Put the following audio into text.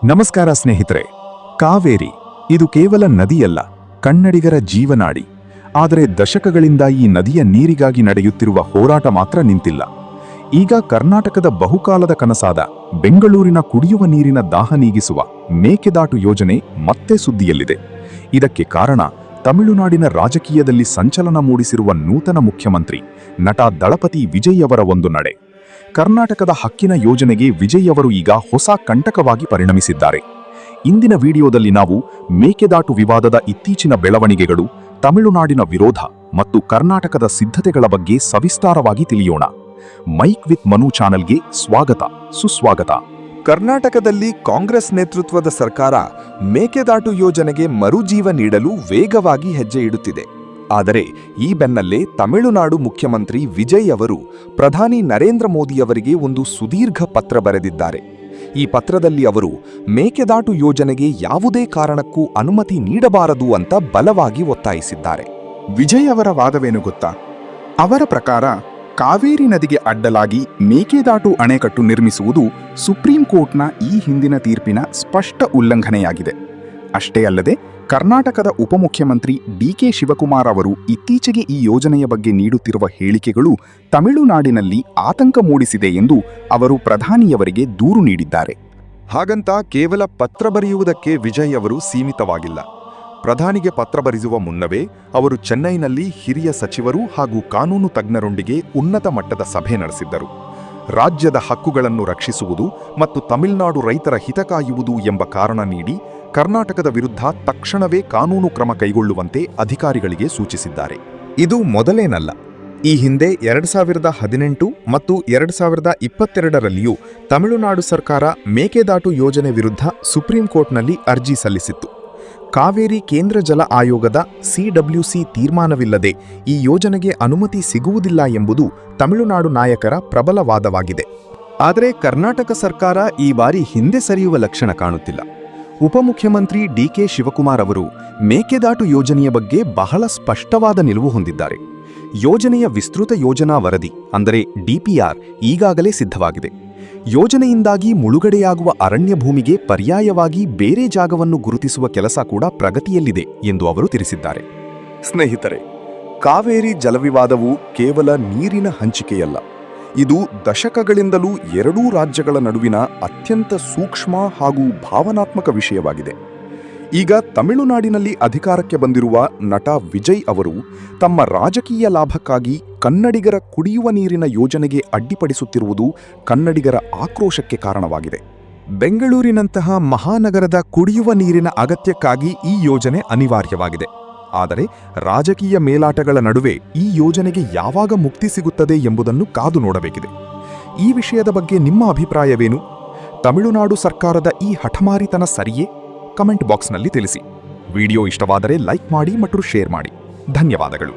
ನಮಸ್ಕಾರ ಸ್ನೇಹಿತರೆ. ಕಾವೇರಿ ಇದು ಕೇವಲ ನದಿಯಲ್ಲ, ಕನ್ನಡಿಗರ ಜೀವನಾಡಿ. ಆದರೆ ದಶಕಗಳಿಂದ ಈ ನದಿಯ ನೀರಿಗಾಗಿ ನಡೆಯುತ್ತಿರುವ ಹೋರಾಟ ಮಾತ್ರ ನಿಂತಿಲ್ಲ. ಈಗ ಕರ್ನಾಟಕದ ಬಹುಕಾಲದ ಕನಸಾದ ಬೆಂಗಳೂರಿನ ಕುಡಿಯುವ ನೀರಿನ ದಾಹ ನೀಗಿಸುವ ಮೇಕೆದಾಟು ಯೋಜನೆ ಮತ್ತೆ ಸುದ್ದಿಯಲ್ಲಿದೆ. ಇದಕ್ಕೆ ಕಾರಣ ತಮಿಳುನಾಡಿನ ರಾಜಕೀಯದಲ್ಲಿ ಸಂಚಲನ ಮೂಡಿಸಿರುವ ನೂತನ ಮುಖ್ಯಮಂತ್ರಿ ನಟ ದಳಪತಿ ವಿಜಯ್ ಅವರ ಒಂದು ನಡೆ. ಕರ್ನಾಟಕದ ಹಕ್ಕಿನ ಯೋಜನೆಗೆ ವಿಜಯ್ ಅವರು ಈಗ ಹೊಸ ಕಂಟಕವಾಗಿ ಪರಿಣಮಿಸಿದ್ದಾರೆ. ಇಂದಿನ ವಿಡಿಯೋದಲ್ಲಿ ನಾವು ಮೇಕೆದಾಟು ವಿವಾದದ ಇತ್ತೀಚಿನ ಬೆಳವಣಿಗೆಗಳು, ತಮಿಳುನಾಡಿನ ವಿರೋಧ ಮತ್ತು ಕರ್ನಾಟಕದ ಸಿದ್ಧತೆಗಳ ಬಗ್ಗೆ ಸವಿಸ್ತಾರವಾಗಿ ತಿಳಿಯೋಣ. ಮೈಕ್ ವಿತ್ ಮನು ಚಾನೆಲ್ಗೆ ಸ್ವಾಗತ, ಸುಸ್ವಾಗತ. ಕರ್ನಾಟಕದಲ್ಲಿ ಕಾಂಗ್ರೆಸ್ ನೇತೃತ್ವದ ಸರ್ಕಾರ ಮೇಕೆದಾಟು ಯೋಜನೆಗೆ ಮರುಜೀವ ನೀಡಲು ವೇಗವಾಗಿ ಹೆಜ್ಜೆ ಇಡುತ್ತಿದೆ. ಆದರೆ ಈ ಬೆನ್ನಲ್ಲೇ ತಮಿಳುನಾಡು ಮುಖ್ಯಮಂತ್ರಿ ವಿಜಯ್ ಅವರು ಪ್ರಧಾನಿ ನರೇಂದ್ರ ಮೋದಿಯವರಿಗೆ ಒಂದು ಸುದೀರ್ಘ ಪತ್ರ ಬರೆದಿದ್ದಾರೆ. ಈ ಪತ್ರದಲ್ಲಿ ಅವರು ಮೇಕೆದಾಟು ಯೋಜನೆಗೆ ಯಾವುದೇ ಕಾರಣಕ್ಕೂ ಅನುಮತಿ ನೀಡಬಾರದು ಅಂತ ಬಲವಾಗಿ ಒತ್ತಾಯಿಸಿದ್ದಾರೆ. ವಿಜಯ್ ಅವರ ವಾದವೇನು ಗೊತ್ತಾ? ಅವರ ಪ್ರಕಾರ ಕಾವೇರಿ ನದಿಗೆ ಅಡ್ಡಲಾಗಿ ಮೇಕೆದಾಟು ಅಣೆಕಟ್ಟು ನಿರ್ಮಿಸುವುದು ಸುಪ್ರೀಂ ಕೋರ್ಟ್ನ ಈ ಹಿಂದಿನ ತೀರ್ಪಿನ ಸ್ಪಷ್ಟ ಉಲ್ಲಂಘನೆಯಾಗಿದೆ. ಅಷ್ಟೇ ಅಲ್ಲದೆ ಕರ್ನಾಟಕದ ಉಪಮುಖ್ಯಮಂತ್ರಿ ಡಿ.ಕೆ. ಶಿವಕುಮಾರ್ ಅವರು ಇತ್ತೀಚೆಗೆ ಈ ಯೋಜನೆಯ ಬಗ್ಗೆ ನೀಡುತ್ತಿರುವ ಹೇಳಿಕೆಗಳು ತಮಿಳುನಾಡಿನಲ್ಲಿ ಆತಂಕ ಮೂಡಿಸಿದೆ ಎಂದು ಅವರು ಪ್ರಧಾನಿಯವರಿಗೆ ದೂರು ನೀಡಿದ್ದಾರೆ. ಹಾಗಂತ ಕೇವಲ ಪತ್ರ ಬರೆಯುವುದಕ್ಕೆ ವಿಜಯ್ ಅವರು ಸೀಮಿತವಾಗಿಲ್ಲ. ಪ್ರಧಾನಿಗೆ ಪತ್ರ ಬರೆಯುವ ಮುನ್ನವೇ ಅವರು ಚೆನ್ನೈನಲ್ಲಿ ಹಿರಿಯ ಸಚಿವರು ಹಾಗೂ ಕಾನೂನು ತಜ್ಞರೊಂದಿಗೆ ಉನ್ನತ ಮಟ್ಟದ ಸಭೆ ನಡೆಸಿದ್ದರು. ರಾಜ್ಯದ ಹಕ್ಕುಗಳನ್ನು ರಕ್ಷಿಸುವುದು ಮತ್ತು ತಮಿಳುನಾಡು ರೈತರ ಹಿತ ಕಾಯುವುದು ಎಂಬ ಕಾರಣ ನೀಡಿ ಕರ್ನಾಟಕದ ವಿರುದ್ಧ ತಕ್ಷಣವೇ ಕಾನೂನು ಕ್ರಮ ಕೈಗೊಳ್ಳುವಂತೆ ಅಧಿಕಾರಿಗಳಿಗೆ ಸೂಚಿಸಿದ್ದಾರೆ. ಇದು ಮೊದಲೇನಲ್ಲ. ಈ ಹಿಂದೆ 2018 ಮತ್ತು 2022ರಲ್ಲಿಯೂ ತಮಿಳುನಾಡು ಸರ್ಕಾರ ಮೇಕೆದಾಟು ಯೋಜನೆ ವಿರುದ್ಧ ಸುಪ್ರೀಂ ಕೋರ್ಟ್ನಲ್ಲಿ ಅರ್ಜಿ ಸಲ್ಲಿಸಿತ್ತು. ಕಾವೇರಿ ಕೇಂದ್ರ ಜಲ ಆಯೋಗದ CWC ತೀರ್ಮಾನವಿಲ್ಲದೆ ಈ ಯೋಜನೆಗೆ ಅನುಮತಿ ಸಿಗುವುದಿಲ್ಲ ಎಂಬುದು ತಮಿಳುನಾಡು ನಾಯಕರ ಪ್ರಬಲ ವಾದವಾಗಿದೆ. ಆದರೆ ಕರ್ನಾಟಕ ಸರ್ಕಾರ ಈ ಬಾರಿ ಹಿಂದೆ ಸರಿಯುವ ಲಕ್ಷಣ ಕಾಣುತ್ತಿಲ್ಲ. ಉಪಮುಖ್ಯಮಂತ್ರಿ ಡಿ.ಕೆ. ಶಿವಕುಮಾರ್ ಅವರು ಮೇಕೆದಾಟು ಯೋಜನೆಯ ಬಗ್ಗೆ ಬಹಳ ಸ್ಪಷ್ಟವಾದ ನಿಲುವು ಹೊಂದಿದ್ದಾರೆ. ಯೋಜನೆಯ ವಿಸ್ತೃತ ಯೋಜನಾ ವರದಿ ಅಂದರೆ DPR ಈಗಾಗಲೇ ಸಿದ್ಧವಾಗಿದೆ. ಯೋಜನೆಯಿಂದಾಗಿ ಮುಳುಗಡೆಯಾಗುವ ಅರಣ್ಯ ಭೂಮಿಗೆ ಪರ್ಯಾಯವಾಗಿ ಬೇರೆ ಜಾಗವನ್ನು ಗುರುತಿಸುವ ಕೆಲಸ ಕೂಡ ಪ್ರಗತಿಯಲ್ಲಿದೆ ಎಂದು ಅವರು ತಿಳಿಸಿದ್ದಾರೆ. ಸ್ನೇಹಿತರೆ, ಕಾವೇರಿ ಜಲವಿವಾದವು ಕೇವಲ ನೀರಿನ ಹಂಚಿಕೆಯಲ್ಲ. ಇದು ದಶಕಗಳಿಂದಲೂ ಎರಡೂ ರಾಜ್ಯಗಳ ನಡುವಿನ ಅತ್ಯಂತ ಸೂಕ್ಷ್ಮ ಹಾಗೂ ಭಾವನಾತ್ಮಕ ವಿಷಯವಾಗಿದೆ. ಈಗ ತಮಿಳುನಾಡಿನಲ್ಲಿ ಅಧಿಕಾರಕ್ಕೆ ಬಂದಿರುವ ನಟ ವಿಜಯ್ ಅವರು ತಮ್ಮ ರಾಜಕೀಯ ಲಾಭಕ್ಕಾಗಿ ಕನ್ನಡಿಗರ ಕುಡಿಯುವ ನೀರಿನ ಯೋಜನೆಗೆ ಅಡ್ಡಿಪಡಿಸುತ್ತಿರುವುದು ಕನ್ನಡಿಗರ ಆಕ್ರೋಶಕ್ಕೆ ಕಾರಣವಾಗಿದೆ. ಬೆಂಗಳೂರಿನಂತಹ ಮಹಾನಗರದ ಕುಡಿಯುವ ನೀರಿನ ಅಗತ್ಯಕ್ಕಾಗಿ ಈ ಯೋಜನೆ ಅನಿವಾರ್ಯವಾಗಿದೆ. ಆದರೆ ರಾಜಕೀಯ ಮೇಲಾಟಗಳ ನಡುವೆ ಈ ಯೋಜನೆಗೆ ಯಾವಾಗ ಮುಕ್ತಿ ಸಿಗುತ್ತದೆ ಎಂಬುದನ್ನು ಕಾದು ನೋಡಬೇಕಿದೆ. ಈ ವಿಷಯದ ಬಗ್ಗೆ ನಿಮ್ಮ ಅಭಿಪ್ರಾಯವೇನು? ತಮಿಳುನಾಡು ಸರ್ಕಾರದ ಈ ಹಠಮಾರಿತನ ಸರಿಯೇ? ಕಮೆಂಟ್ ಬಾಕ್ಸ್ನಲ್ಲಿ ತಿಳಿಸಿ. ವಿಡಿಯೋ ಇಷ್ಟವಾದರೆ ಲೈಕ್ ಮಾಡಿ ಮತ್ತು ಶೇರ್ ಮಾಡಿ. ಧನ್ಯವಾದಗಳು.